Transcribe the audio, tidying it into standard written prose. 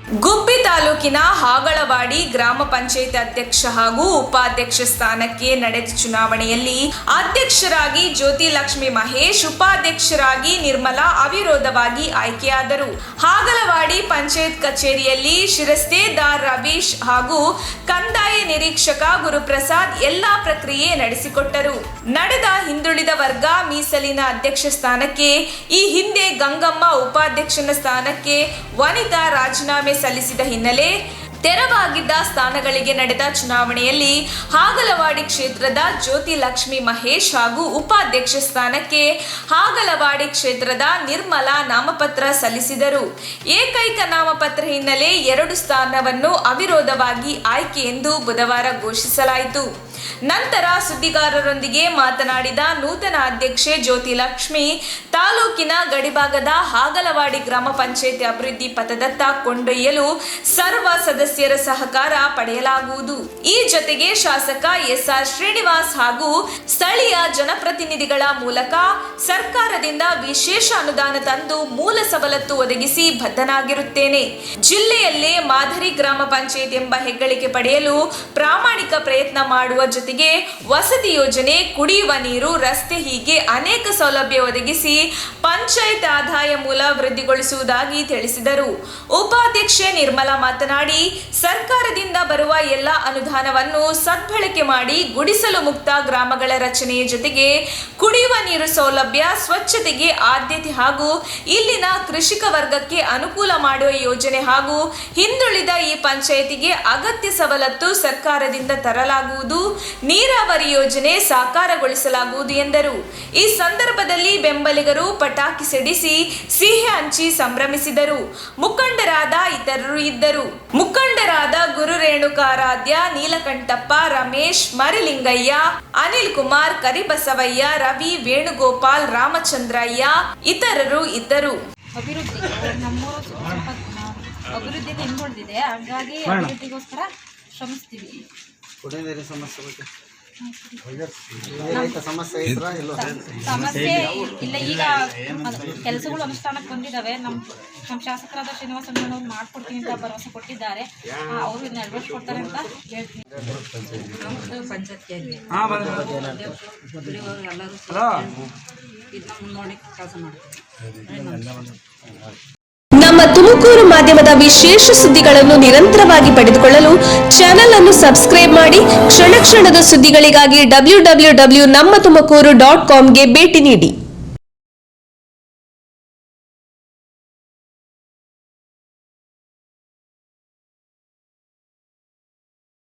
ಗುಬ್ಬಿ ತಾಲೂಕಿನ ಹಾಗಳವಾಡಿ ಗ್ರಾಮ ಪಂಚಾಯತ್ ಅಧ್ಯಕ್ಷ ಹಾಗೂ ಉಪಾಧ್ಯಕ್ಷ ಸ್ಥಾನಕ್ಕೆ ನಡೆದ ಚುನಾವಣೆಯಲ್ಲಿ ಅಧ್ಯಕ್ಷರಾಗಿ ಜ್ಯೋತಿ ಲಕ್ಷ್ಮಿ ಮಹೇಶ್, ಉಪಾಧ್ಯಕ್ಷರಾಗಿ ನಿರ್ಮಲಾ ಅವಿರೋಧವಾಗಿ ಆಯ್ಕೆಯಾದರು. ಹಾಗಲವಾಡಿ ಪಂಚಾಯತ್ ಕಚೇರಿಯಲ್ಲಿ ಶಿರಸ್ತೇದಾರ್ ರವೀಶ್ ಹಾಗೂ ಕಂದಾಯ ನಿರೀಕ್ಷಕ ಗುರುಪ್ರಸಾದ್ ಎಲ್ಲಾ ಪ್ರಕ್ರಿಯೆ ನಡೆಸಿಕೊಟ್ಟರು. ನಡೆದ ಹಿಂದುಳಿದ ವರ್ಗ ಮೀಸಲಿನ ಅಧ್ಯಕ್ಷ ಸ್ಥಾನಕ್ಕೆ ಈ ಹಿಂದೆ ಗಂಗಮ್ಮ, ಉಪಾಧ್ಯಕ್ಷನ ಸ್ಥಾನಕ್ಕೆ ವನಿತಾ ರಾಜೀನಾಮೆ ಸಲ್ಲಿಸಿದ ಹಿನ್ನೆಲೆ ತೆರವಾಗಿದ್ದ ಸ್ಥಾನಗಳಿಗೆ ನಡೆದ ಚುನಾವಣೆಯಲ್ಲಿ ಹಾಗಲವಾಡಿ ಕ್ಷೇತ್ರದ ಜ್ಯೋತಿ ಲಕ್ಷ್ಮಿ ಮಹೇಶ್ ಹಾಗೂ ಉಪಾಧ್ಯಕ್ಷ ಸ್ಥಾನಕ್ಕೆ ಹಾಗಲವಾಡಿ ಕ್ಷೇತ್ರದ ನಿರ್ಮಲಾ ನಾಮಪತ್ರ ಸಲ್ಲಿಸಿದರು. ಏಕೈಕ ನಾಮಪತ್ರ ಹಿನ್ನೆಲೆ 2 ಸ್ಥಾನವನ್ನು ಅವಿರೋಧವಾಗಿ ಆಯ್ಕೆ ಎಂದು ಬುಧವಾರ ಘೋಷಿಸಲಾಯಿತು. ನಂತರ ಸುದ್ದಿಗಾರರೊಂದಿಗೆ ಮಾತನಾಡಿದ ನೂತನ ಅಧ್ಯಕ್ಷೆ ಜ್ಯೋತಿ ಲಕ್ಷ್ಮಿ, ತಾಲೂಕಿನ ಗಡಿಭಾಗದ ಹಾಗಲವಾಡಿ ಗ್ರಾಮ ಪಂಚಾಯತ್ ಅಭಿವೃದ್ಧಿ ಪಥದತ್ತ ಕೊಂಡೊಯ್ಯಲು ಸರ್ವ ಸದಸ್ಯರ ಸಹಕಾರ ಪಡೆಯಲಾಗುವುದು. ಈ ಜೊತೆಗೆ ಶಾಸಕ ಎಸ್ಆರ್ ಶ್ರೀನಿವಾಸ್ ಹಾಗೂ ಸ್ಥಳೀಯ ಜನಪ್ರತಿನಿಧಿಗಳ ಮೂಲಕ ಸರ್ಕಾರದಿಂದ ವಿಶೇಷ ಅನುದಾನ ತಂದು ಮೂಲ ಸವಲತ್ತು ಒದಗಿಸಿ ಬದ್ಧನಾಗಿರುತ್ತೇನೆ. ಜಿಲ್ಲೆಯಲ್ಲೇ ಮಾದರಿ ಗ್ರಾಮ ಪಂಚಾಯತ್ ಎಂಬ ಹೆಗ್ಗಳಿಕೆ ಪಡೆಯಲು ಪ್ರಾಮಾಣಿಕ ಪ್ರಯತ್ನ ಮಾಡುವ ಜೊತೆಗೆ ವಸತಿ ಯೋಜನೆ, ಕುಡಿಯುವ ನೀರು, ರಸ್ತೆ ಹೀಗೆ ಅನೇಕ ಸೌಲಭ್ಯ ಒದಗಿಸಿ ಪಂಚಾಯತ್ ಆದಾಯ ಮೂಲ ವೃದ್ಧಿಗೊಳಿಸುವುದಾಗಿ ತಿಳಿಸಿದರು. ಉಪಾಧ್ಯಕ್ಷೆ ನಿರ್ಮಲಾ ಮಾತನಾಡಿ, ಸರ್ಕಾರದಿಂದ ಬರುವ ಎಲ್ಲ ಅನುದಾನವನ್ನು ಸದ್ಬಳಕೆ ಮಾಡಿ ಗುಡಿಸಲು ಮುಕ್ತ ಗ್ರಾಮಗಳ ರಚನೆಯ ಜೊತೆಗೆ ಕುಡಿಯುವ ನೀರು ಸೌಲಭ್ಯ, ಸ್ವಚ್ಛತೆಗೆ ಆದ್ಯತೆ ಹಾಗೂ ಇಲ್ಲಿನ ಕೃಷಿಕ ವರ್ಗಕ್ಕೆ ಅನುಕೂಲ ಮಾಡುವ ಯೋಜನೆ ಹಾಗೂ ಹಿಂದುಳಿದ ಈ ಪಂಚಾಯತಿಗೆ ಅಗತ್ಯ ಸವಲತ್ತು ಸರ್ಕಾರದಿಂದ ತರಲಾಗುವುದು, ನೀರಾವರಿ ಯೋಜನೆ ಸಾಕಾರಗೊಳಿಸಲಾಗುವುದು ಎಂದರು. ಈ ಸಂದರ್ಭದಲ್ಲಿ ಬೆಂಬಲಿಗರು ಪಟಾಕಿ ಸಿಡಿಸಿ ಸಿಹಿ ಹಂಚಿ ಸಂಭ್ರಮಿಸಿದರು. ಮುಖಂಡರಾದ ಇತರರು ಇದ್ದರು. ಮುಖಂಡರಾದ ಗುರು ರೇಣುಕಾರಾಧ್ಯ, ನೀಲಕಂಠಪ್ಪ, ರಮೇಶ್, ಮರಿಲಿಂಗಯ್ಯ, ಅನಿಲ್ ಕುಮಾರ್, ಕರಿಬಸವಯ್ಯ, ರವಿ, ವೇಣುಗೋಪಾಲ್, ರಾಮಚಂದ್ರಯ್ಯ ಇತರರು ಇದ್ದರು. ಅಭಿವೃದ್ಧಿ ಹಿಂದುಳಿದಿದೆ, ಹಾಗಾಗಿ ಅಭಿವೃದ್ಧಿಗೋಸ್ಕರ ಶ್ರಮಿಸ್ತೀವಿ. ಸಮಸ್ಯೆ ಇಲ್ಲ. ಈಗ ಕೆಲಸಗಳು ಅನುಷ್ಠಾನಕ್ಕೆ ಬಂದಿದ್ದಾವೆ. ನಮ್ಮ ಶಾಸಕರಾದ ಶ್ರೀನಿವಾಸ ಅವರು ಮಾಡ್ಕೊಡ್ತೀನಿ ಅಂತ ಭರವಸೆ ಕೊಟ್ಟಿದ್ದಾರೆ. ಅವರು ನೆರವೇರಿಸ್ಕೊಡ್ತಾರೆ ಅಂತ ಹೇಳ್ತೀನಿ. ಪಂಚಾಯತ್ಗೆ ಎಲ್ಲರೂ ನೋಡಿ ಕೆಲಸ ಮಾಡ್ತೀವಿ. ನಮ್ಮ ತುಮಕೂರು ಮಾಧ್ಯಮದ ವಿಶೇಷ ಸುದ್ದಿಗಳನ್ನು ನಿರಂತರವಾಗಿ ಪಡೆದುಕೊಳ್ಳಲು ಚಾನೆಲ್ ಅನ್ನು ಸಬ್ಸ್ಕ್ರೈಬ್ ಮಾಡಿ. ಕ್ಷಣ ಕ್ಷಣದ ಸುದ್ದಿಗಳಿಗಾಗಿ www.nammathumakuru.com ಗೆ ಭೇಟಿ ನೀಡಿ.